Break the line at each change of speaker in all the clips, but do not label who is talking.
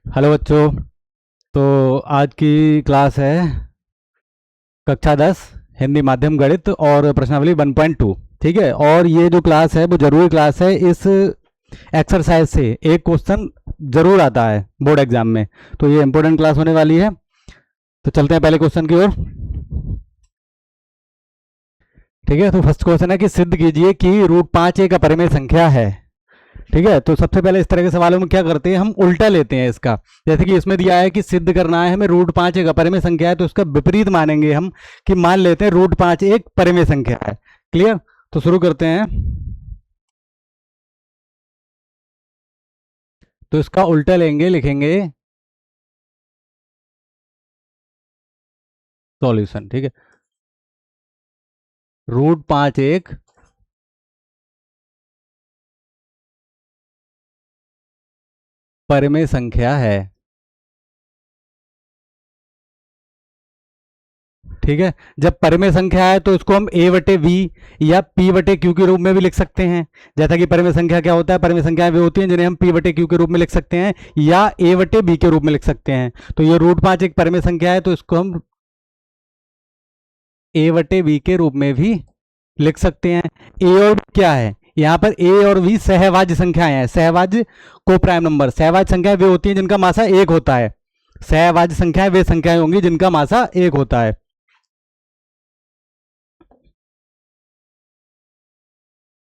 Hello बच्चों। तो आज की क्लास है कक्षा 10 हिंदी माध्यम गणित और प्रश्नावली 1.2। ठीक है, और ये जो क्लास है वो जरूरी क्लास है। इस एक्सरसाइज से एक क्वेश्चन जरूर आता है बोर्ड एग्जाम में, तो ये इंपॉर्टेंट क्लास होने वाली है। तो चलते हैं पहले क्वेश्चन की ओर। ठीक है, तो फर्स्ट क्वेश्चन है कि सिद्ध कीजिए कि √5 एक अपरिमेय संख्या है। ठीक है, तो सबसे पहले इस तरह के सवालों में क्या करते हैं, हम उल्टा लेते हैं इसका। जैसे कि इसमें दिया है कि सिद्ध करना है हमें √5 एक अपरिमेय संख्या है, तो इसका विपरीत मानेंगे हम कि मान लेते हैं √5 एक परिमेय संख्या है। क्लियर? तो शुरू करते हैं। तो इसका उल्टा लेंगे, लिखेंगे सॉल्यूशन। ठीक है, √5 एक परिमेय संख्या है। ठीक है, जब परिमेय संख्या है तो इसको हम a/v या p/q के रूप में भी लिख सकते हैं। जैसा कि परिमेय संख्या क्या होता है, परिमेय संख्याएं वे होती हैं जिन्हें हम p/q के रूप में लिख सकते हैं या a/b के रूप में लिख सकते हैं। तो ये √5 एक परिमेय संख्या है, तो इसको हम a/b के रूप में भी लिख सकते हैं। a और b क्या है, यहाँ पर a और v सहभाज्य संख्याएं हैं। सहभाज्य को प्राइम नंबर, सहभाज्य संख्याएं वे होती हैं जिनका मासा एक होता है। सहभाज्य संख्याएं वे संख्याएं होंगी जिनका मासा एक होता है।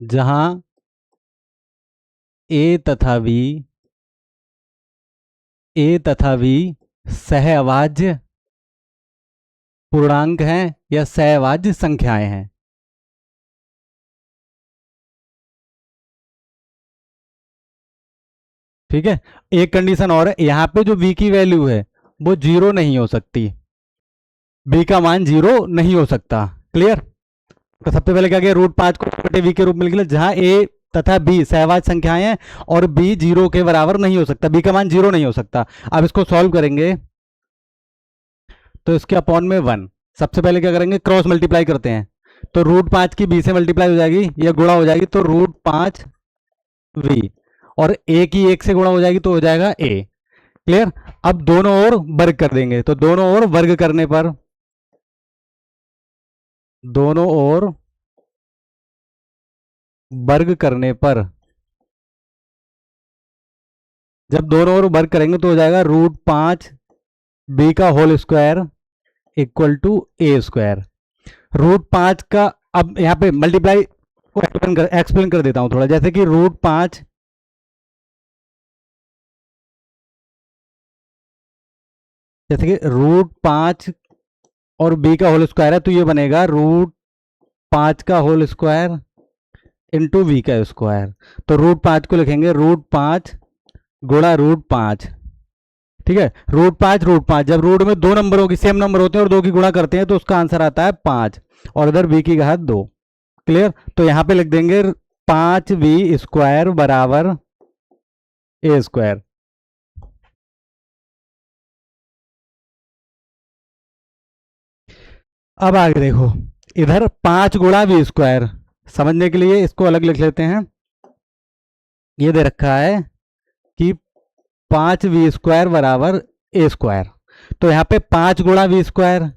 जहां ए तथा बी सहअभाज्य पूर्णांक हैं या सहअभाज्य संख्याएं हैं। ठीक है, एक कंडीशन और है, यहां पे जो v की वैल्यू है वो जीरो नहीं हो सकती। b का मान जीरो नहीं हो सकता। क्लियर? तो सबसे पहले क्या किया, √5 को वी के रूप में लिख लिया, जहां a तथा b सहअभाज्य संख्याएं हैं और b जीरो के बराबर नहीं हो सकता, b का मान जीरो नहीं हो सकता। अब इसको सॉल्व करेंगे तो इसके अपॉन में 1। सबसे पहले क्या करेंगे, क्रॉस मल्टीप्लाई करते हैं। तो √5 की b से मल्टीप्लाई हो जाएगी या गुणा हो जाएगी, तो √5v, और a की 1 से गुणा हो जाएगी तो हो जाएगा a। क्लियर? अब दोनों ओर वर्ग कर देंगे, तो दोनों ओर वर्ग करने पर, दोनों ओर वर्ग करने पर, जब दोनों ओर वर्ग करेंगे तो हो जाएगा √5 b का whole square equal to a²। √5 का, अब यहाँ पे मल्टीप्लाई को एक्सप्लेन कर देता हूं थोड़ा। जैसे कि √5, जैसे कि √5 और b का होल स्क्वायर है, तो ये बनेगा √5 का होल स्क्वायर इंटू v का स्क्वायर। तो √5 को लिखेंगे √5 गुणा √5। ठीक है, √5 जब रूट में दो नंबरों की सेम नंबर होते हैं और दो की गुणा करते हैं तो उसका आंसर आता है 5, और इधर v की घात 2। क्लियर? तो यहां पे लिख देंगे 5v² बराबर a²। अब आगे देखो, इधर 5 × v², समझने के लिए इसको अलग लिख लेते हैं। ये दे रखा है कि 5v² बराबर a²। तो यहाँ पे 5 × v²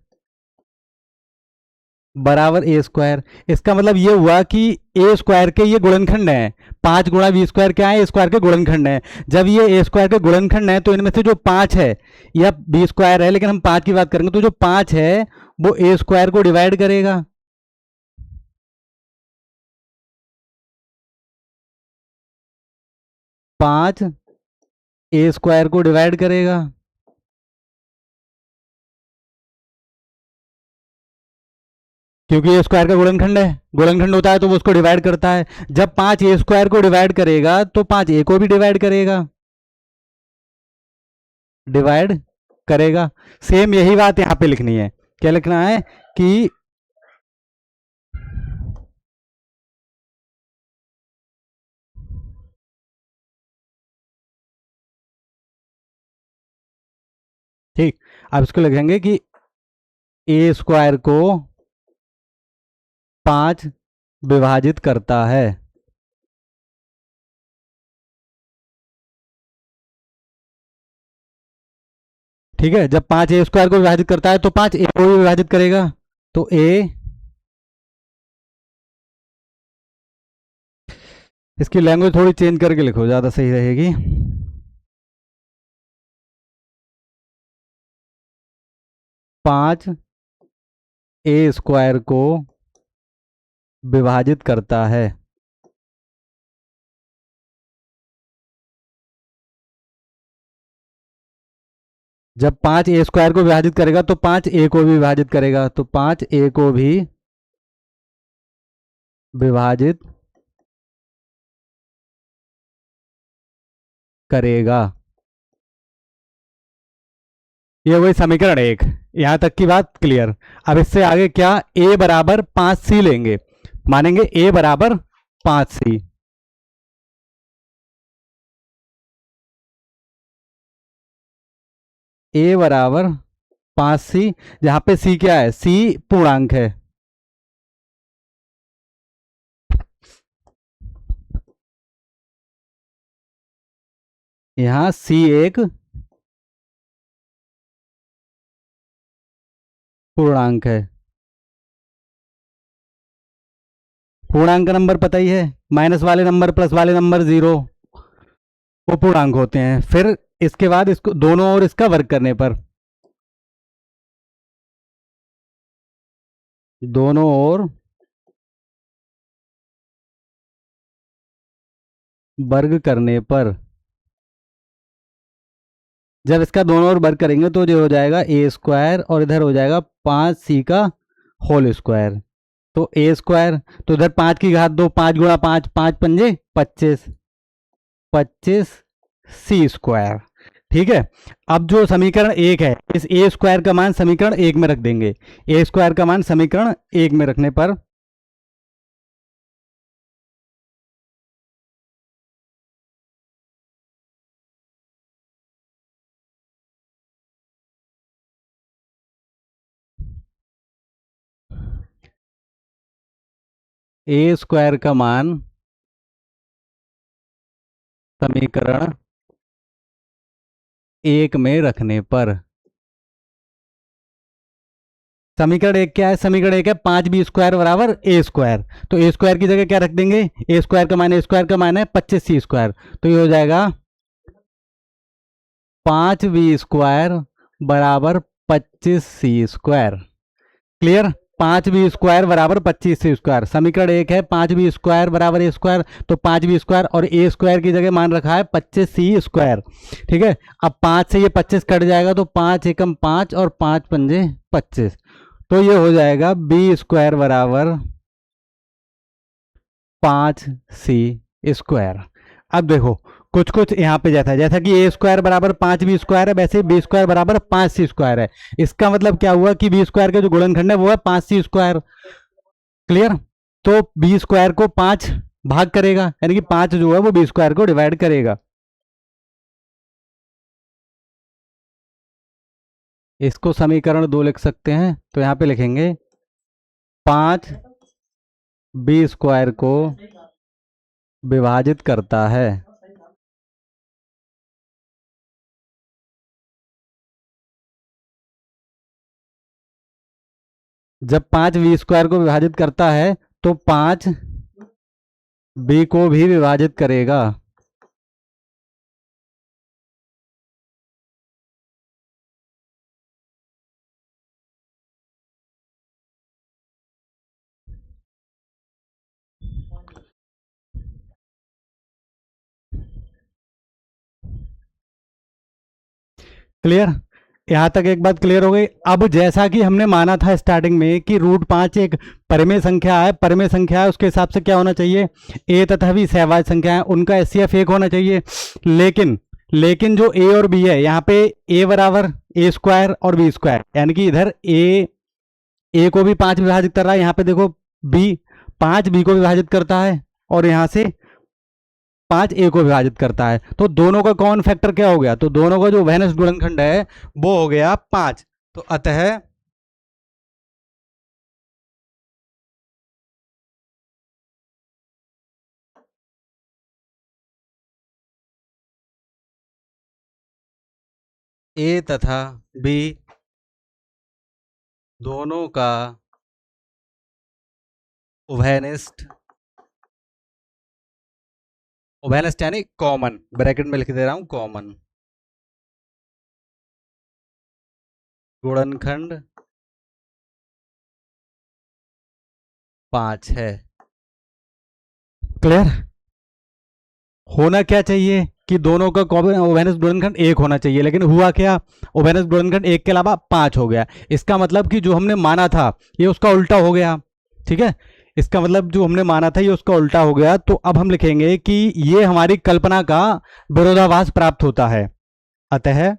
बराबर a²। इसका मतलब ये हुआ कि a² के ये गुणनखंड है। 5 × v² क्या है, a² के गुणनखंड है। जब ये a² के गुणनखंड है तो इनमें से जो 5 है या b² है, लेकिन हम 5 की बात करेंगे, तो जो 5 है वो a² को डिवाइड करेगा। पांच a² को डिवाइड करेगा, क्योंकि a² का गुणनखंड है, गुणनखंड होता है तो वो उसको डिवाइड करता है। जब 5 a² को डिवाइड करेगा तो 5 a को भी डिवाइड करेगा, डिवाइड करेगा। सेम यही बात यहां पे लिखनी है। क्या लिखना है कि ठीक, अब इसको लिखेंगे कि a² को 5 विभाजित करता है। ठीक है, जब 5 ए स्क्वायर को विभाजित करता है तो 5 ए को भी विभाजित करेगा। तो ए, इसकी लैंग्वेज थोड़ी चेंज करके लिखो, ज़्यादा सही रहेगी। 5 ए स्क्वायर को विभाजित करता है। जब 5 ए स्क्वायर को विभाजित करेगा तो 5 ए को भी विभाजित करेगा, तो 5 ए को भी विभाजित करेगा। ये वही समीकरण एक, यहां तक की बात क्लियर। अब इससे आगे क्या, ए बराबर 5 सी लेंगे, मानेंगे ए बराबर 5 सी। ए बराबर 5 सी, जहां पे सी क्या है, सी पूर्णांक है। यहां सी एक पूर्णांक है। पूर्णांक का नंबर पता ही है, माइनस वाले नंबर प्लस वाले नंबर जीरो, वो पूर्णांक होते हैं। फिर इसके बाद इसको दोनों ओर इसका वर्ग करने पर, दोनों ओर वर्ग करने पर, जब इसका दोनों ओर वर्ग करेंगे तो जो हो जाएगा ए स्क्वायर, और इधर हो जाएगा 5 सी का होल स्क्वायर। तो ए स्क्वायर, तो इधर 5 की घात दो, 5 गुणा 5, 5 पंजे 25, 25 सी स्क्वायर। ठीक है, अब जो समीकरण एक है, इस ए स्क्वायर का मान समीकरण एक में रख देंगे। ए स्क्वायर का मान समीकरण एक में रखने पर ए स्क्वायर का मान समीकरण एक में रखने पर, समीकरण एक क्या है, समीकरण एक है 5 बी स्क्वायर बराबर ए स्क्वायर। तो ए स्क्वायर की जगह क्या रख देंगे, ए स्क्वायर का मान, ए स्क्वायर का मान है 25 सी स्क्वायर, तो ये हो जाएगा 5 बी स्क्वायर बराबर 25 सी स्क्वायर। क्लियर, 5 बी स्क्वायर बराबर 25 सी स्क्वायर। समीकरण एक है 5 बी स्क्वायर बराबर ए स्क्वायर, तो 5 बी स्क्वायर, और ए स्क्वायर की जगह मान रखा है 25 सी स्क्वायर। ठीक है, अब 5 से ये 25 कट जाएगा, तो 5 एकम 5 और 5 पंजे 25, तो ये हो जाएगा बी स्क्वायर बराबर 5 सी स्क्वायर। अब देखो, कुछ कुछ यहाँ पे जैसा जैसा कि ए स्क्वायर बराबर 5 बी स्क्वायर है, वैसे बी स्क्वायर बराबर 5 सी स्क्वायर है। इसका मतलब क्या हुआ कि बी स्क्वायर का जो गुणनखंड है वो है 5 सी स्क्वायर। क्लियर, तो बी स्क्वायर को 5 भाग करेगा, यानी कि 5 जो है वो बी स्क्वायर को डिवाइड करेगा। इसको समीकरण 2 लिख सकते हैं, तो यहां पे लिखेंगे 5 बी स्क्वायर को विभाजित करता है। जब 5 बी स्क्वायर को विभाजित करता है तो 5 बी को भी विभाजित करेगा। क्लियर, यहां तक एक बात क्लियर हो गई। अब जैसा कि हमने माना था स्टार्टिंग में कि रूट 5 एक परिमेय संख्या है, परिमेय संख्या है, उसके हिसाब से क्या होना चाहिए, ए तथा बी सहवाज संख्या है, उनका एचसीएफ एक होना चाहिए। लेकिन लेकिन जो ए और बी है, यहाँ पे ए बराबर ए स्क्वायर और बी स्क्वायर, यानी कि इधर ए को भी 5 विभाजित कर रहा है, यहाँ पे देखो बी 5 बी को विभाजित करता है, और यहाँ से 5 ए को विभाजित करता है। तो दोनों का कॉमन फैक्टर क्या हो गया, तो दोनों का जो वैनस गुणनखंड है वो हो गया 5। तो अतः ए तथा बी दोनों का उभयनिष्ठ, उभयनिष्ठ यानी कॉमन, ब्रैकेट में लिख दे रहा हूं कॉमन, गुणनखंड 5 है। क्लियर? होना क्या चाहिए कि दोनों का उभयनिष्ठ गुणनखंड 1 होना चाहिए, लेकिन हुआ क्या, उभयनिष्ठ गुणनखंड 1 के अलावा 5 हो गया। इसका मतलब कि जो हमने माना था ये उसका उल्टा हो गया। ठीक है, इसका मतलब जो हमने माना था ये उसका उल्टा हो गया। तो अब हम लिखेंगे कि ये हमारी कल्पना का विरोधाभास प्राप्त होता है। अतः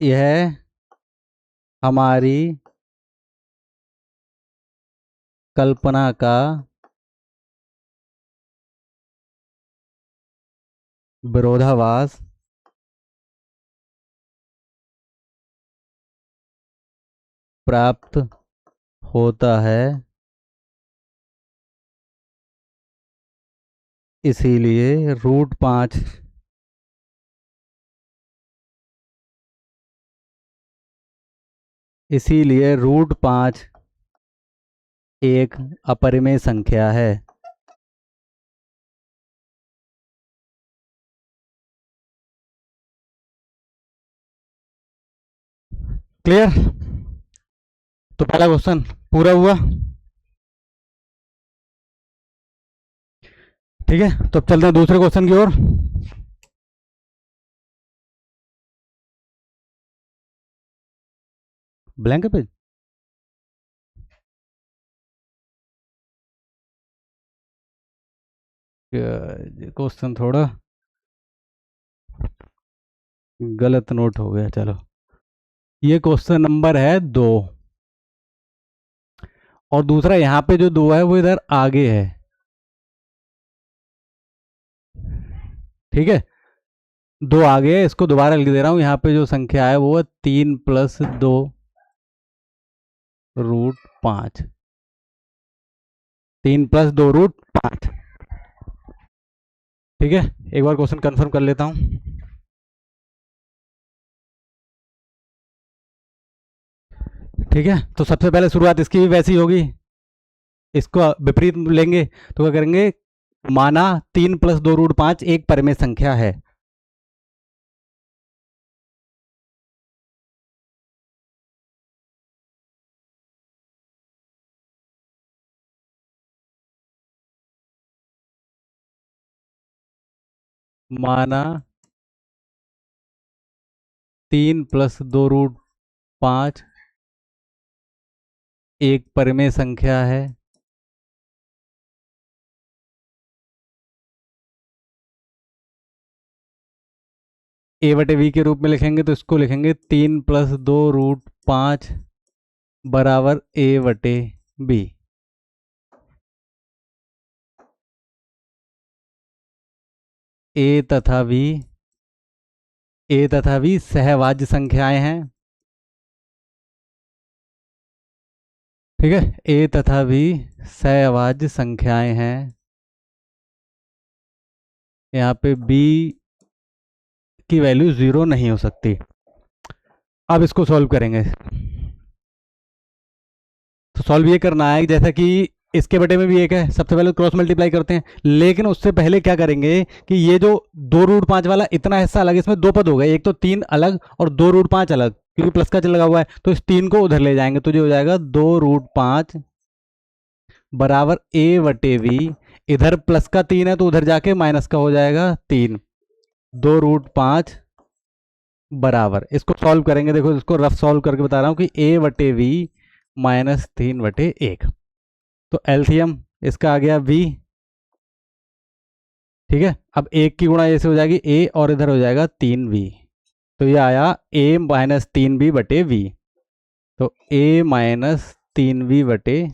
यह हमारी कल्पना का विरोधाभास प्राप्त होता है, इसीलिए √5 इसीलिए √5 एक अपरिमेय संख्या है। क्लियर? तो पहला क्वेश्चन पूरा हुआ। ठीक है, तो अब चलते हैं दूसरे क्वेश्चन की ओर। ब्लैंक पेज, क्वेश्चन थोड़ा गलत नोट हो गया। चलो, ये क्वेश्चन नंबर है 2, और दूसरा यहाँ पे जो 2 है वो इधर आगे है। ठीक है, 2 आगे है, इसको दोबारा लिख दे रहा हूँ। यहाँ पे जो संख्या है वो है 3+2 √5, 3+2 √5। ठीक है, एक बार क्वेश्चन कंफर्म कर लेता हूँ। ठीक है, तो सबसे पहले शुरुआत इसकी भी वैसी होगी, इसको विपरीत लेंगे तो क्या करेंगे, माना 3+2 √5 एक परिमेय संख्या है। माना 3+2 √5 एक परिमेय संख्या है। a/v के रूप में लिखेंगे तो इसको लिखेंगे 3+2 √5 बराबर a/b। ए तथा v सहवाज्य संख्याएं हैं। ठीक है, ए तथा v सहवाज्य संख्याएं हैं। यहाँ पे b की वैल्यू 0 नहीं हो सकती। अब इसको सॉल्व करेंगे, तो सॉल्व ये करना है जैसा कि इसके बटे में भी एक है, सबसे पहले क्रॉस मल्टीप्लाई करते हैं। लेकिन उससे पहले क्या करेंगे कि ये जो 2 √5 वाला इतना हिस्सा अलग, इसमें 2 पद हो गए, एक तो 3 अलग और 2 √5 अलग, क्योंकि प्लस का चिन्ह लगा हुआ है, तो इस 3 को उधर ले जाएंगे तो जो हो जाएगा 2 √5 बराबर a/v। इधर प्लस का 3 है तो उधर जाके माइनस का हो जाएगा 3। 2 √5 बराबर, इसको सॉल्व करेंगे, देखो इसको रफ सॉल्व करके बता रहा हूँ कि a/v -3/1। तो एलसीएम इसका आ गया v। ठीक है, अब 1 की गुणा ए से हो जाएगी a और इधर हो जाएगा 3v, तो ये आया a -3b/v। तो a -3b/v।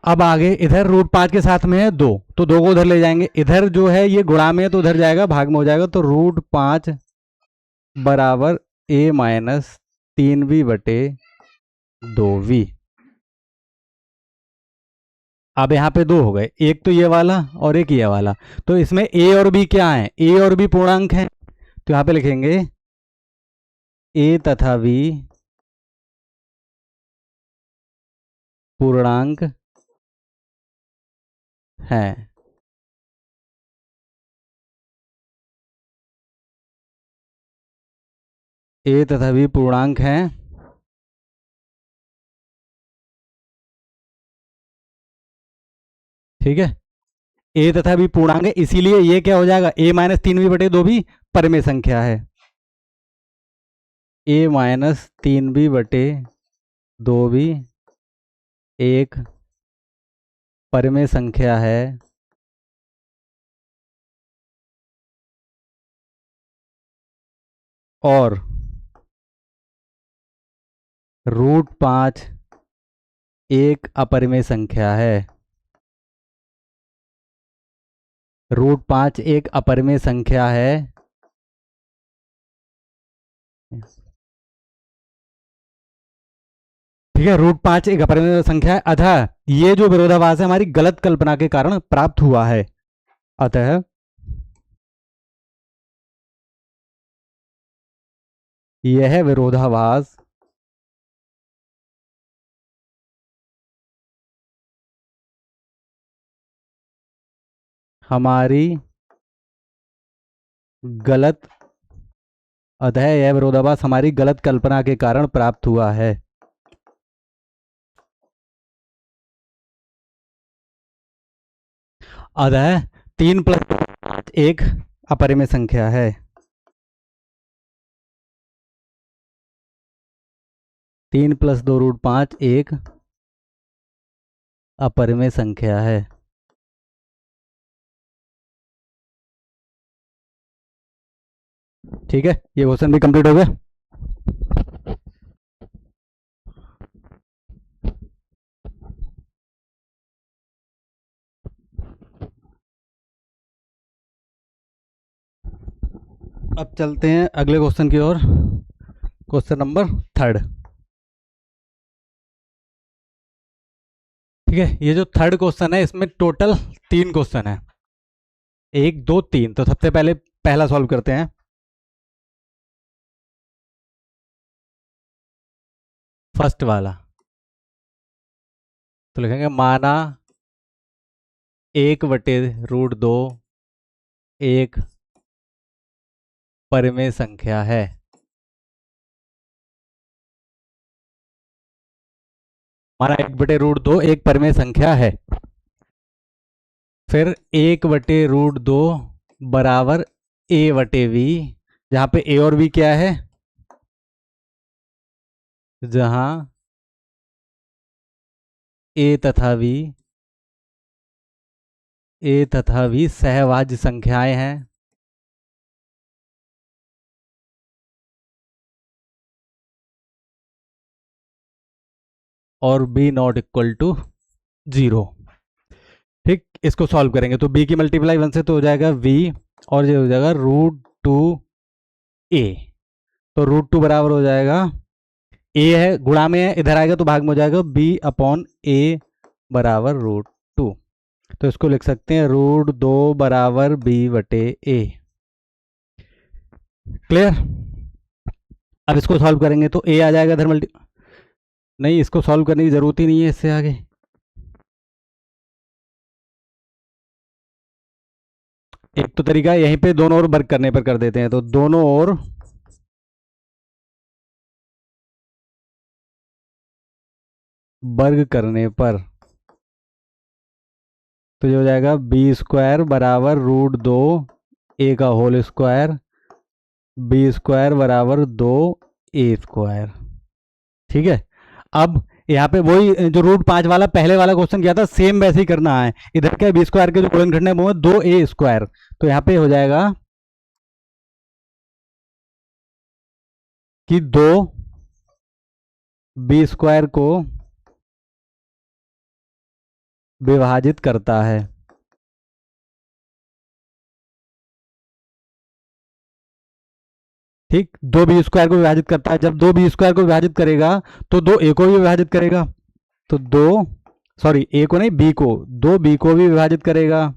अब आगे इधर √5 के साथ में है 2, तो 2 को उधर ले जाएंगे, इधर जो है ये गुणा में है तो उधर जाएगा भाग में हो जाएगा, तो √5 बराबर ए माइनस 3v/2v। अब यहाँ पे दो हो गए, एक तो ये वाला और एक ये वाला। तो इसमें ए और बी क्या है? ए और बी पूर्णांक है, तो यहाँ पे लिखेंगे ए तथा बी पूर्णांक है। ए तथा बी पूर्णांक हैं, ठीक है। ए तथा बी पूर्णांक है, इसीलिए ये क्या हो जाएगा? ए माइनस 3v/2 भी परिमेय संख्या है। ए माइनस 3v/2 भी एक परिमेय संख्या है, और √5 एक अपरिमेय संख्या है। √5 एक अपरिमेय संख्या है, ठीक है। √5 एक अपरिमेय संख्या है, अतः ये जो विरोधाभास है हमारी गलत कल्पना के कारण प्राप्त हुआ है। अतः यह विरोधाभास हमारी गलत अतः यह विरोधाभास हमारी गलत कल्पना के कारण प्राप्त हुआ है। अतः 3 + 5 एक अपरिमेय संख्या है। 3 + 2 √5 एक अपरिमेय संख्या है। ठीक है, ये क्वेश्चन भी कंप्लीट हो गया। अब चलते हैं अगले क्वेश्चन की ओर। Question number 3। ठीक है, ये जो थर्ड क्वेश्चन है इसमें टोटल 3 क्वेश्चन है, 1 2 3। तो सबसे पहले पहला सॉल्व करते हैं। फर्स्ट वाला तो लिखेंगे माना 1/√2 एक परिमेय संख्या है। माना 1/√2 एक परिमेय संख्या है। फिर 1/√2 बराबर a/v, जहां पे a और b क्या है? जहां a तथा v सहभाज्य संख्याएं हैं, और b ≠ 0। ठीक, इसको सॉल्व करेंगे तो b की मल्टीप्लाई 1 से तो हो जाएगा v, और ये हो जाएगा √2a। तो √2 बराबर हो जाएगा, a है गुणा में है, इधर आएगा तो भाग में हो जाएगा, b/a बराबर √2। तो इसको लिख सकते हैं √2 बराबर b/a। क्लियर? अब इसको सॉल्व करेंगे तो a आ जाएगा इधर मल्टी, नहीं इसको सॉल्व करने की जरूरत ही नहीं है इससे आगे। एक तो तरीका यहीं पे दोनों ओर वर्ग करने पर कर देते हैं, तो दोनों ओर वर्ग करने पर तो ये हो जाएगा b² बराबर √2 a का होल स्क्वायर, b² बराबर 2a²। ठीक है, अब यहाँ पे वही जो √5 वाला पहले वाला क्वेश्चन किया था सेम वैसे ही करना है। इधर क्या b² के जो गुणनखंड है वो है 2a²। तो यहाँ पे हो जाएगा कि 2 b² को विभाजित करता है। ठीक, दो बी स्क्वायर को विभाजित करता है। जब दो बी स्क्वायर को विभाजित करेगा तो दो ए को भी विभाजित करेगा, तो दो, सॉरी ए को नहीं, बी को, दो बी को भी विभाजित करेगा,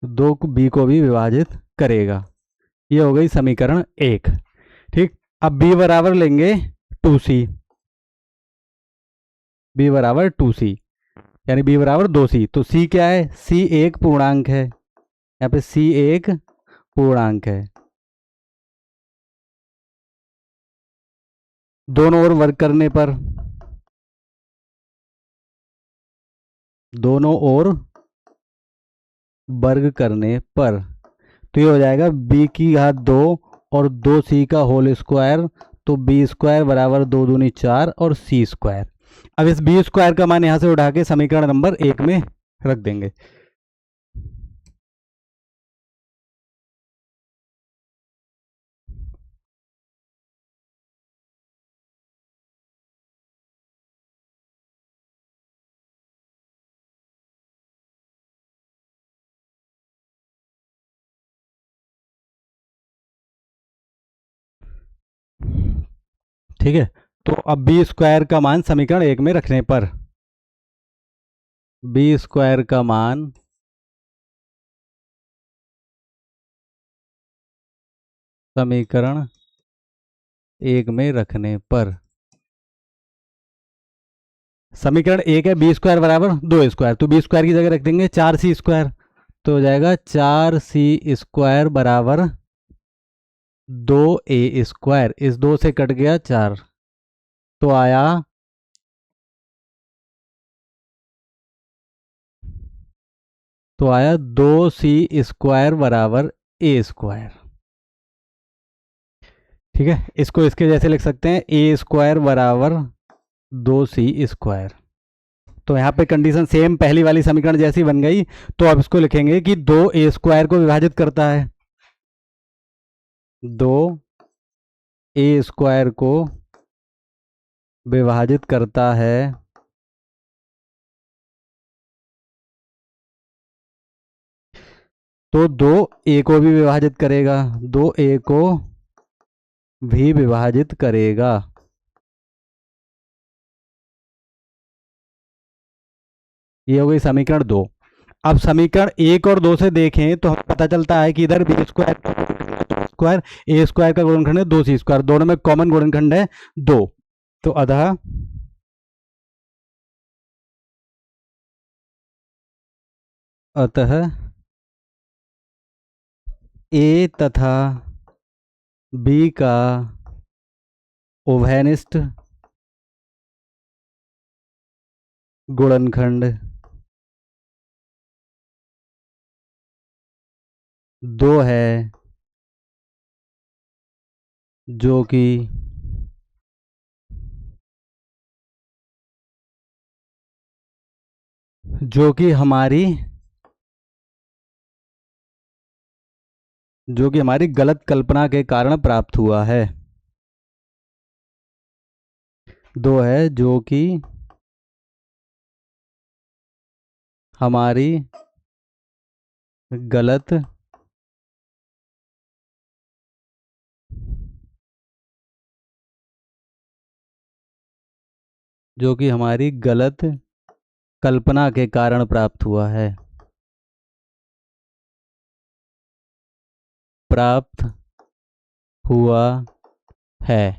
दो बी को भी विभाजित करेगा। ये हो गई समीकरण एक। ठीक, अब बी बराबर लेंगे 2c, बी बराबर 2c, यानी बी बराबर 2c। तो c क्या है, c एक पूर्णांक है, यहाँ पे c एक पूर्णांक है। दोनों ओर वर्ग करने पर, दोनों ओर वर्ग करने पर, तो ये हो जाएगा b की घात 2 और 2c का होल स्क्वायर, तो बी स्क्वायर बराबर 2 दूनी 4 और c स्क्वायर। अब इस बी स्क्वायर का मान यहां से उठा के समीकरण नंबर 1 में रख देंगे। ठीक है, तो अब बी स्क्वायर का मान समीकरण 1 में रखने पर, बी स्क्वायर का मान समीकरण 1 में रखने पर, समीकरण 1 है बी स्क्वायर बराबर 2 स्क्वायर, तो बी स्क्वायर की जगह रख देंगे 4c स्क्वायर, तो हो जाएगा 4c स्क्वायर बराबर 2a स्क्वायर, इस 2 से कट गया 4, तो आया, तो आया 2c स्क्वायर बराबर a स्क्वायर। ठीक है, इसको इसके जैसे लिख सकते हैं, a स्क्वायर बराबर 2c स्क्वायर। तो यहाँ पे कंडीशन सेम पहली वाली समीकरण जैसी बन गई। तो अब इसको लिखेंगे कि 2a स्क्वायर को विभाजित करता है, 2a स्क्वायर को विभाजित करता है, तो 2a को भी विभाजित करेगा, 2a को भी विभाजित करेगा। ये हो गई समीकरण 2। अब समीकरण 1 और 2 से देखें तो हमें पता चलता है कि इधर बी स्क्वायर ए स्क्वायर का गुणनखंड है 2c स्क्वायर, दोनों में कॉमन गुणनखंड है 2, तो अतः अतः ए तथा बी का उभयनिष्ठ गुणनखंड 2 है, जो कि हमारी गलत कल्पना के कारण प्राप्त हुआ है। 2 है जो कि हमारी गलत कल्पना के कारण प्राप्त हुआ है, प्राप्त हुआ है।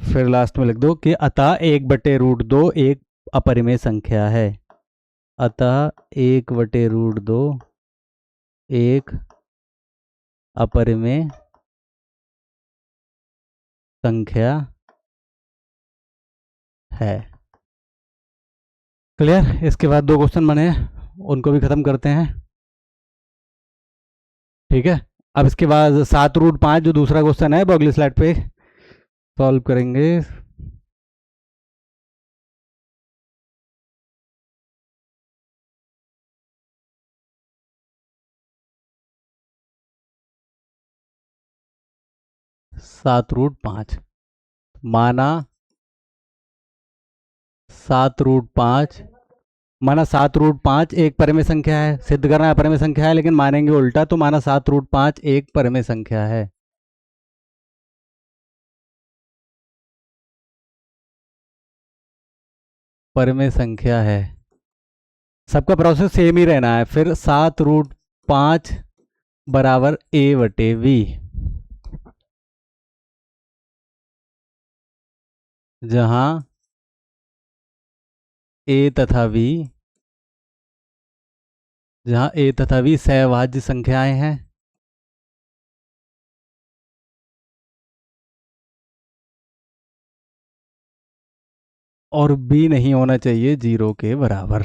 फिर लास्ट में लिख दो कि अतः 1/√2 एक अपरिमेय संख्या है, अतः 1/√2 एक अपरिमेय संख्या है। क्लियर? इसके बाद 2 क्वेश्चन बने हैं, उनको भी खत्म करते हैं। ठीक है, अब इसके बाद 7√5 जो दूसरा क्वेश्चन है वो अगली स्लाइड पे सॉल्व करेंगे। सात रूट पाँच, माना 7√5 माना 7√5 एक परिमेय संख्या है, सिद्ध करना है परिमेय संख्या है, लेकिन मानेंगे उल्टा, तो माना 7√5 एक परिमेय संख्या है। परिमेय संख्या है, सबका प्रोसेस सेम ही रहना है। फिर 7√5 बराबर a/v, जहां a तथा v सहभाज्य संख्याएं हैं, और b नहीं होना चाहिए 0 के बराबर।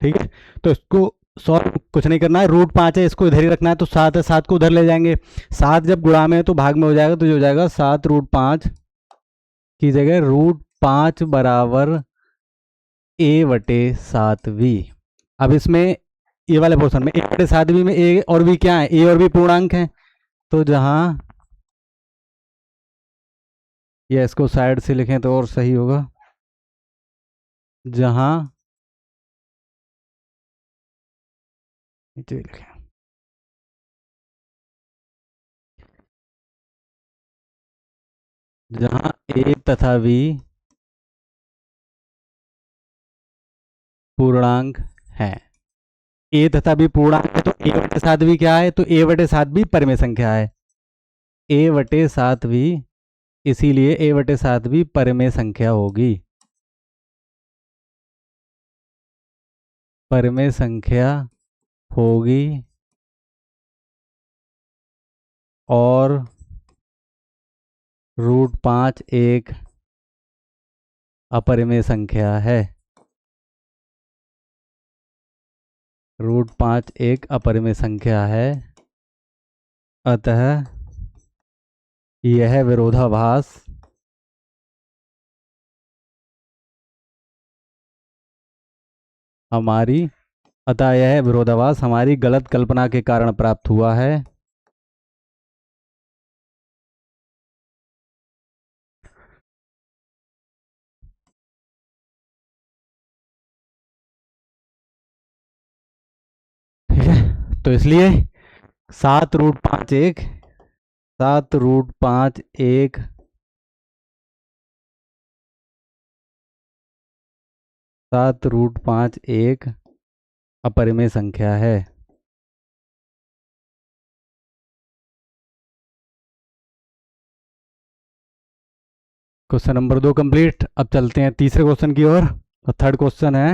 ठीक है, तो इसको सॉल्व कुछ नहीं करना है, √5 है, इसको इधर ही रखना है, तो 7 है, 7 को उधर ले जाएंगे। 7 जब गुणा में है तो भाग में हो जाएगा, तो जो हो जाएगा 7√5 की जगह √5 बराबर a/7v। अब इसमें ये वाले पोर्शन में a/7v में a और v क्या है, a और v पूर्णांक है, तो जहां ये इसको साइड से लिखें तो और सही होगा, जहां लिखें जहां a तथा v पूर्णांक है, a तथा b पूर्णांक है, तो a/7v क्या है, तो a/7v परिमेय संख्या है, a/7v, इसीलिए a/7v परिमेय संख्या होगी। परिमेय संख्या होगी और √5 एक अपरिमेय संख्या है। √5 एक अपरिमेय संख्या है, अतः यह विरोधाभास हमारी गलत कल्पना के कारण प्राप्त हुआ है। ठीक है, तो इसलिए 7√5 एक 7√5 एक अपरिमेय संख्या है। Question number 2 complete. अब चलते हैं तीसरे क्वेश्चन की ओर। तो थर्ड क्वेश्चन है,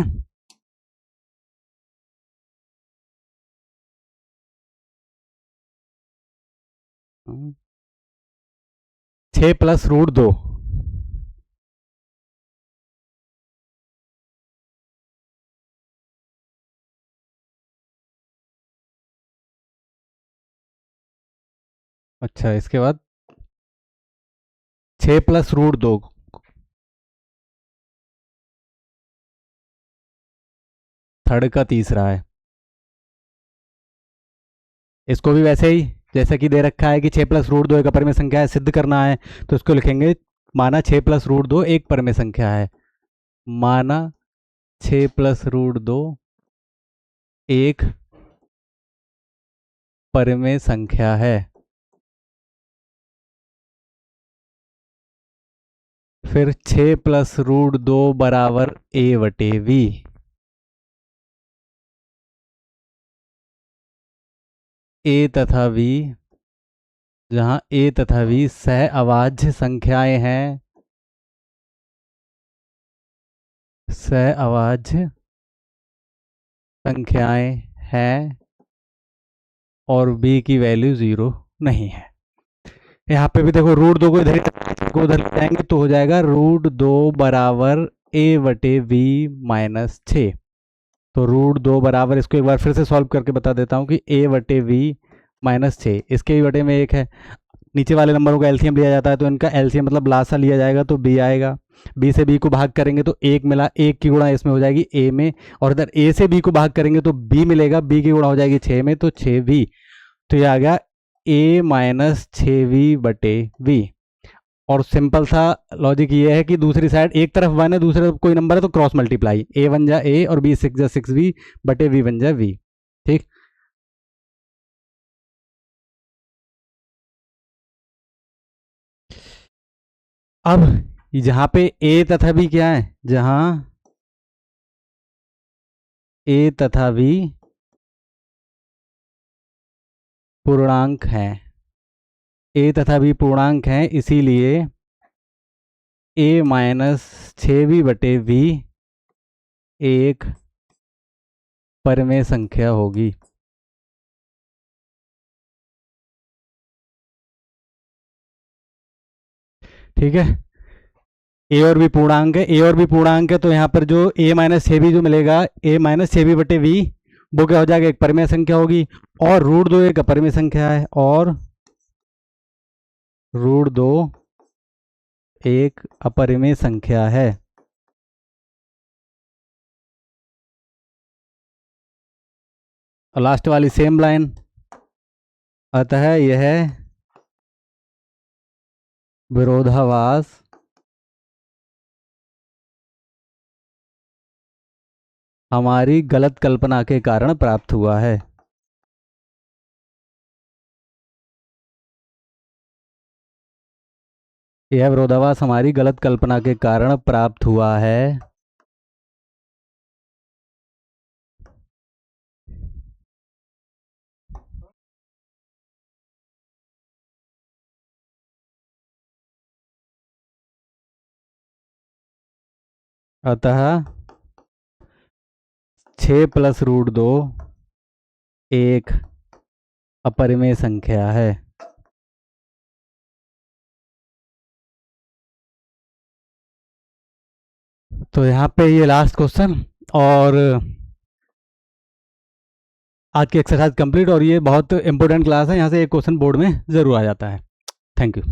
छः प्लस √2, अच्छा इसके बाद 6 प्लस √2, थर्ड का तीसरा है। इसको भी वैसे ही जैसे कि दे रखा है कि 6 प्लस √2 एक अपरिमेय संख्या है, सिद्ध करना है, तो इसको लिखेंगे माना 6 प्लस √2 एक परिमेय संख्या है, माना 6 प्लस √2 एक परिमेय संख्या है। फिर 6 प्लस √2 बराबर a/v, a तथा v, जहां a तथा v सहअवाज्य संख्याएं हैं, सहअवाज्य संख्याएं हैं, और b की वैल्यू 0 नहीं है। यहाँ पे भी देखो √2 को इधर ले जाएंगे तो हो जाएगा √2 बराबर a/v माइनस 6। तो √2 बराबर, इसको एक बार फिर से सॉल्व करके बता देता हूँ कि a/v माइनस 6, इसके भी बटे में 1 है। नीचे वाले नंबरों का एलसीएम लिया जाता है, तो इनका एलसीएम मतलब लासा लिया जाएगा, तो b आएगा। b से b को भाग करेंगे तो 1 मिला, 1 की गुणा इसमें हो जाएगी a में, और इधर a से b को भाग करेंगे तो b मिलेगा, b की गुणा हो जाएगी 6 में, तो 6v। तो ये आ गया a माइनस 6v/v। और सिंपल सा लॉजिक ये है कि दूसरी साइड एक तरफ वन है दूसरी तरफ कोई नंबर है तो क्रॉस मल्टीप्लाई, ए वन जा ए और बी सिक्स जा सिक्स बी बटे वी वन जा वी। ठीक, अब जहां पे ए तथा बी क्या है, जहां ए तथा बी पूर्णांक है, ए तथा बी पूर्णांक है, इसीलिए ए माइनस 6b बटे वी एक परिमेय संख्या होगी। ठीक है, ए और बी पूर्णांक है, ए और बी पूर्णांक है तो यहाँ पर जो ए माइनस 6b जो मिलेगा, ए माइनस 6b बटे वी वो क्या हो जाएगा, एक परिमेय संख्या होगी, और रूट दो एक अपरिमेय संख्या है, और रूट दो एक अपरिमेय संख्या है। और लास्ट वाली सेम लाइन, अतः यह विरोधाभास हमारी गलत कल्पना के कारण प्राप्त हुआ है। यह विरोधाभास हमारी गलत कल्पना के कारण प्राप्त हुआ है। अतः 6 प्लस रूट दो एक अपरिमेय संख्या है। तो यहाँ पे ये लास्ट क्वेश्चन और आज की एक्सरसाइज कंप्लीट, और ये बहुत इंपॉर्टेंट क्लास है, यहाँ से एक क्वेश्चन बोर्ड में जरूर आ जाता है। Thank you.